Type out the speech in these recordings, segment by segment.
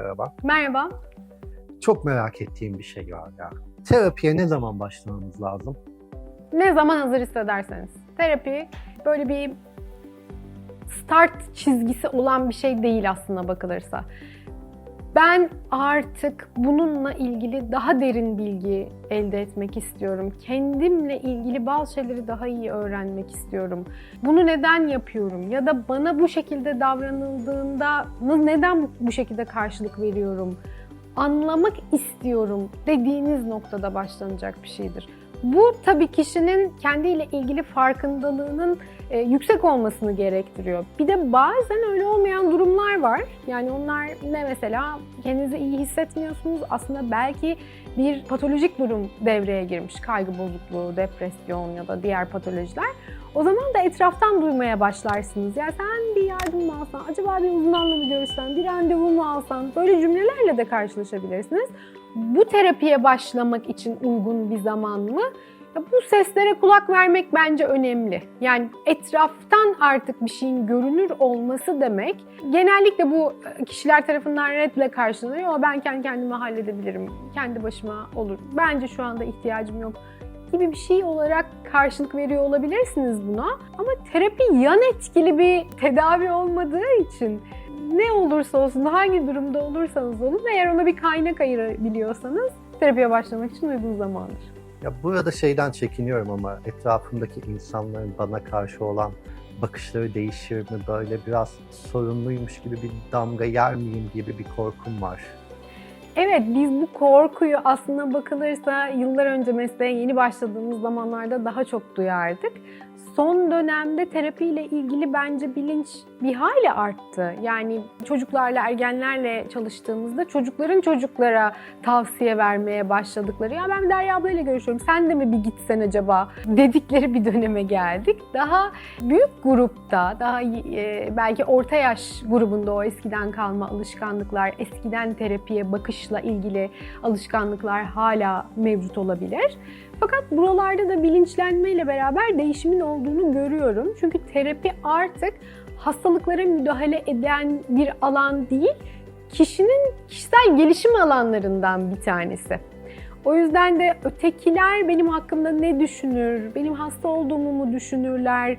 merhaba. Merhaba. Çok merak ettiğim bir şey var ya. Terapiye ne zaman başlamamız lazım? Ne zaman hazır hissederseniz. Terapi böyle bir start çizgisi olan bir şey değil aslına bakılırsa. Ben artık bununla ilgili daha derin bilgi elde etmek istiyorum. Kendimle ilgili bazı şeyleri daha iyi öğrenmek istiyorum. Bunu neden yapıyorum? Ya da bana bu şekilde davranıldığında neden bu şekilde karşılık veriyorum? Anlamak istiyorum dediğiniz noktada başlanacak bir şeydir. Bu tabii kişinin kendiyle ilgili farkındalığının yüksek olmasını gerektiriyor. Bir de bazen öyle olmayan durumlar var. Yani onlar ne mesela? Kendinizi iyi hissetmiyorsunuz. Aslında belki bir patolojik durum devreye girmiş. Kaygı bozukluğu, depresyon ya da diğer patolojiler. O zaman da etraftan duymaya başlarsınız. Ya sen bir yardım mı alsan, acaba bir uzmanla mı görüşsen, bir randevu mu alsan? Böyle cümlelerle de karşılaşabilirsiniz. Bu terapiye başlamak için uygun bir zaman mı? Bu seslere kulak vermek bence önemli. Yani etraftan artık bir şeyin görünür olması demek. Genellikle bu kişiler tarafından redle karşılanıyor. Ben kendi kendime halledebilirim, kendi başıma olur. Bence şu anda ihtiyacım yok gibi bir şey olarak karşılık veriyor olabilirsiniz buna. Ama terapi yan etkili bir tedavi olmadığı için ne olursa olsun, hangi durumda olursanız olun, eğer ona bir kaynak ayırabiliyorsanız terapiye başlamak için uygun zamandır. Ya burada şeyden çekiniyorum ama etrafımdaki insanların bana karşı olan bakışları değişir mi? Böyle biraz sorumluymuş gibi bir damga yer miyim gibi bir korkum var. Evet, biz bu korkuyu aslına bakılırsa yıllar önce mesleğe yeni başladığımız zamanlarda daha çok duyardık. Son dönemde terapiyle ilgili bence bilinç bir hayli arttı. Yani çocuklarla, ergenlerle çalıştığımızda çocukların çocuklara tavsiye vermeye başladıkları, ya ben Derya ablayla görüşüyorum, sen de mi bir gitsen acaba dedikleri bir döneme geldik. Daha büyük grupta, daha belki orta yaş grubunda o eskiden kalma alışkanlıklar, eskiden terapiye bakışla ilgili alışkanlıklar hala mevcut olabilir. Fakat buralarda da bilinçlenmeyle beraber değişimin olduğunu görüyorum. Çünkü terapi artık hastalıklara müdahale eden bir alan değil, kişinin kişisel gelişim alanlarından bir tanesi. O yüzden de ötekiler benim hakkımda ne düşünür, benim hasta olduğumu mu düşünürler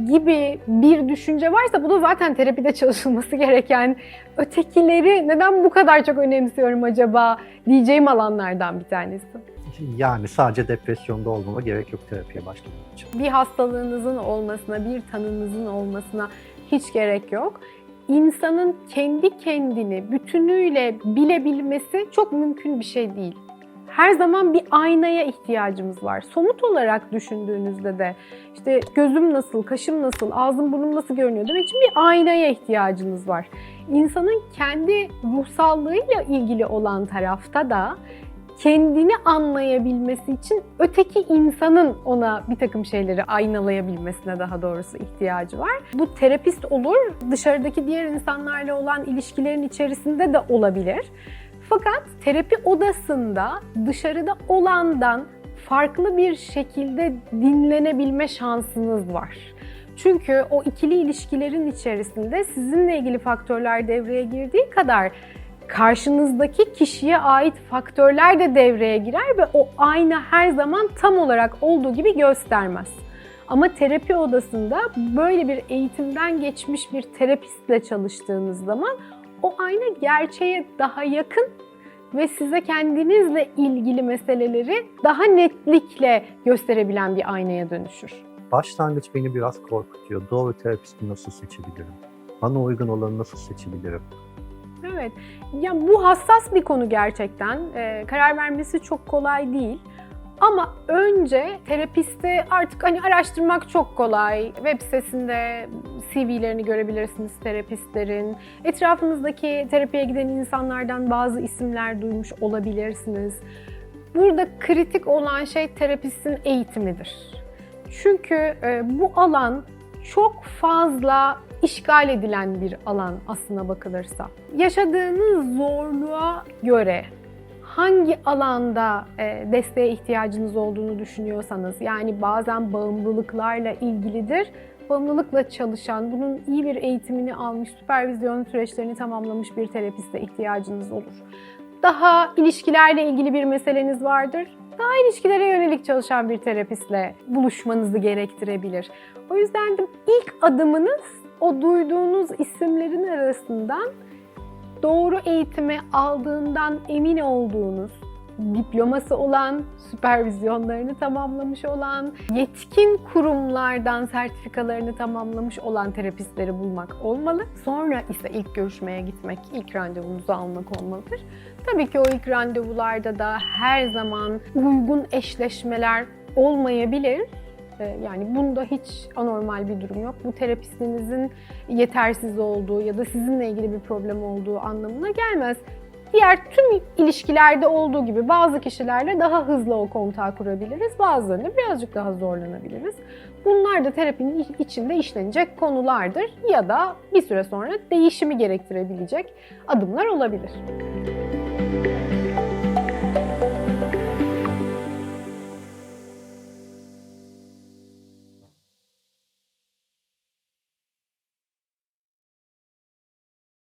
gibi bir düşünce varsa bu da zaten terapide çalışılması gereken, ötekileri neden bu kadar çok önemsiyorum acaba diyeceğim alanlardan bir tanesi. Yani sadece depresyonda olmama gerek yok terapiye başlamak için. Bir hastalığınızın olmasına, bir tanınızın olmasına hiç gerek yok. İnsanın kendi kendini bütünüyle bilebilmesi çok mümkün bir şey değil. Her zaman bir aynaya ihtiyacımız var. Somut olarak düşündüğünüzde de işte gözüm nasıl, kaşım nasıl, ağzım burnum nasıl görünüyor demek için bir aynaya ihtiyacınız var. İnsanın kendi ruhsallığıyla ilgili olan tarafta da kendini anlayabilmesi için öteki insanın ona bir takım şeyleri aynalayabilmesine daha doğrusu ihtiyacı var. Bu terapist olur, dışarıdaki diğer insanlarla olan ilişkilerin içerisinde de olabilir. Fakat terapi odasında dışarıda olandan farklı bir şekilde dinlenebilme şansınız var. Çünkü o ikili ilişkilerin içerisinde sizinle ilgili faktörler devreye girdiği kadar karşınızdaki kişiye ait faktörler de devreye girer ve o ayna her zaman tam olarak olduğu gibi göstermez. Ama terapi odasında böyle bir eğitimden geçmiş bir terapistle çalıştığınız zaman o ayna gerçeğe daha yakın ve size kendinizle ilgili meseleleri daha netlikle gösterebilen bir aynaya dönüşür. Başlangıç beni biraz korkutuyor. Doğru terapisti nasıl seçebilirim? Bana uygun olanı nasıl seçebilirim? Evet, ya bu hassas bir konu gerçekten. Karar vermesi çok kolay değil. Ama önce terapisti artık araştırmak çok kolay. Web sitesinde CV'lerini görebilirsiniz terapistlerin. Etrafınızdaki terapiye giden insanlardan bazı isimler duymuş olabilirsiniz. Burada kritik olan şey terapistin eğitimidir. Çünkü bu alan çok fazla işgal edilen bir alan aslına bakılırsa. Yaşadığınız zorluğa göre hangi alanda desteğe ihtiyacınız olduğunu düşünüyorsanız, yani bazen bağımlılıklarla ilgilidir. Bağımlılıkla çalışan, bunun iyi bir eğitimini almış, süpervizyon süreçlerini tamamlamış bir terapiste ihtiyacınız olur. Daha ilişkilerle ilgili bir meseleniz vardır. Daha ilişkilere yönelik çalışan bir terapistle buluşmanızı gerektirebilir. O yüzden de ilk adımınız o duyduğunuz isimlerin arasından doğru eğitimi aldığından emin olduğunuz, diploması olan, süpervizyonlarını tamamlamış olan, yetkin kurumlardan sertifikalarını tamamlamış olan terapistleri bulmak olmalı. Sonra ise ilk görüşmeye gitmek, ilk randevunuzu almak olmalıdır. Tabii ki o ilk randevularda da her zaman uygun eşleşmeler olmayabilir. Yani bunda hiç anormal bir durum yok. Bu terapistinizin yetersiz olduğu ya da sizinle ilgili bir problem olduğu anlamına gelmez. Diğer tüm ilişkilerde olduğu gibi bazı kişilerle daha hızlı o kontağı kurabiliriz, bazılarıyla birazcık daha zorlanabiliriz. Bunlar da terapinin içinde işlenecek konulardır ya da bir süre sonra değişimi gerektirebilecek adımlar olabilir.